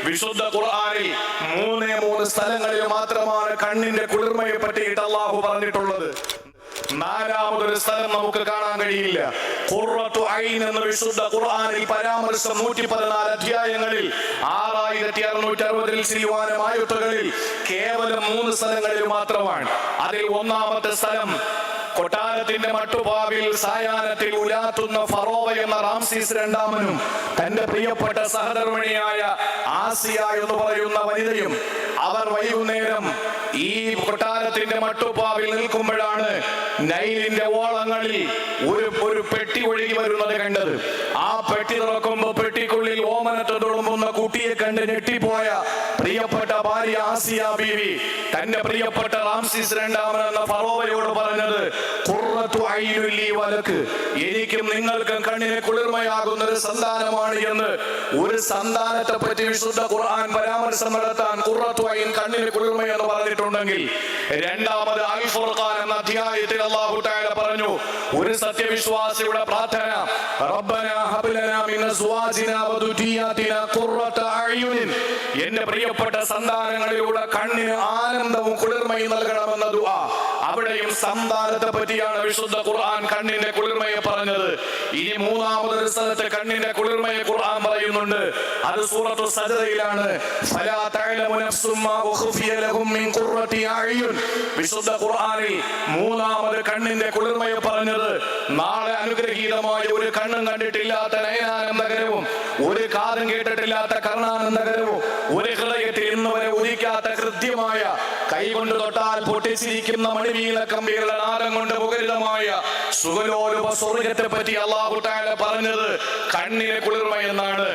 വിശുദ്ധ ഖുർആനിൽ മൂന്ന് സ്ഥലങ്ങളിൽ മാത്രമാണ് കണ്ണിന്റെ കുളിർമയെ പറ്റിയിട്ട് അല്ലാഹു പറഞ്ഞിട്ടുള്ളത്. നാലാമതൊരു സ്ഥലം നമുക്ക് കാണാൻ കഴിയില്ല. ഖുർറത്തു ഐൻ എന്ന വിശുദ്ധ ഖുർആനിൽ പരാമർശം 114 അധ്യായങ്ങളിൽ 6660 ആയത്തുകളിൽ കേവലം 3 സ്ഥലങ്ങളിൽ മാത്രമാണ്. അതിൽ ഒന്നാമത്തെ സ്ഥലം കൊട്ടാരത്തിന്റെ മട്ടുപാവിൽ സായാഹ്നത്തിൽ ഉലാത്തുന്ന ഫറോവ എന്ന റാംസീസ് രണ്ടാമനും തന്റെ പ്രിയപ്പെട്ട സഹധർമ്മിണിയായ ആസിയ എന്ന് പറയുന്ന വനിതയും അവർ വൈകുന്നേരം ഈ കൊട്ടാരത്തിന്റെ മട്ടുപാവിൽ നിൽക്കുമ്പോഴാണ് നൈലിന്റെ ഓളങ്ങളിൽ ഒരു പെട്ടി ഒഴുകി വരുന്നത് കണ്ടത്. ആ പെട്ടി തുറക്കുമ്പോൾ പെട്ടിക്കുള്ളിൽ ഓമനത്ത് തുളുമ്പുന്ന കുട്ടിയെ കണ്ട് ഞെട്ടിപ്പോയ പ്രിയപ്പെട്ട ഭാര്യ ആസിയ ബീവി തന്റെ പ്രിയപ്പെട്ട റാംസീസ് രണ്ടാമൻ എന്ന ഫറോവയോട് പറഞ്ഞത്, ഖുർറത്തു ഐനുൻ ലീ വലക്, എനിക്കും നിങ്ങൾക്കും കണ്ണിന് കുളിർമയാകുന്ന ഒരു സന്താനമാണ് എന്ന്. ഒരു സന്താനത്തെ പറ്റി വിശുദ്ധ ഖുർആൻ പരാമർശം നടത്താൻ ഖുർറത്തു ഐൻ കണ്ണിന് കുളിർമയെന്ന് പറഞ്ഞിട്ടുണ്ടെങ്കിൽ, രണ്ടാമത് അൽ ഫുർഖാൻ എന്ന അധ്യായത്തിൽ അല്ലാഹു തആല പറഞ്ഞു, ഒരു സത്യവിശ്വാസിയുടെ പ്രാർത്ഥന റബ്ബനാ ഹബ് ലനാ മിൻ അസ്വാജിനാ വദുരിയാതിനാ ഖുർറത അയുനിൻ, എന്റെ പ്രിയപ്പെട്ട സന്താനങ്ങളിലൂടെ കണ്ണിന് ആനന്ദവും കുളിർമയും നൽകണമെന്ന ദുആ. അവിടെയും സന്താനത്തെ പറ്റിയാണ് വിശുദ്ധ ഖുർആൻ കണ്ണിന്റെ കുളിർമയെ പറഞ്ഞത്. ഇനി മൂന്നാമതൊരു സ്ഥലത്ത് കണ്ണിന്റെ കുളിർമയെ ഖുർആൻ പറയുന്നുണ്ട്. അത് സൂറത്തു സജ്ദയിലാണ്. ഫലാ തഅലമു നഫ്സും മാ ഉഖ്ഫിയ ലഹും മിൻ ഖുർറതി അയുൻ. വിശുദ്ധ ഖുർആനിൽ മൂന്നാമത് കണ്ണിന്റെ കുളിർമയെ പറഞ്ഞത് നാളെ അനുഗ്രഹീതമായ ഒരു കണ്ണും കണ്ടിട്ടില്ലാത്ത നയനാനന്ദകരവും ഒരു കാതും കേട്ടിട്ടില്ലാത്ത കർണാനന്ദകരവും ഒരു ഹൃദയത്തിൽ ഇന്ന് വരെ ഉദിക്കാത്ത കൃത്യമായ കൈകൊണ്ട് തൊട്ടാൽ പൊട്ടിച്ചിരിക്കുന്ന മണിവീലക്കമ്പികളുടെ നാദം കൊണ്ട് മുഖരിതമായ സുഖലോലുപ സ്വർഗത്തെ പറ്റി അല്ലാഹു തആല പറഞ്ഞത് കണ്ണിന് കുളിർമ എന്നാണ്.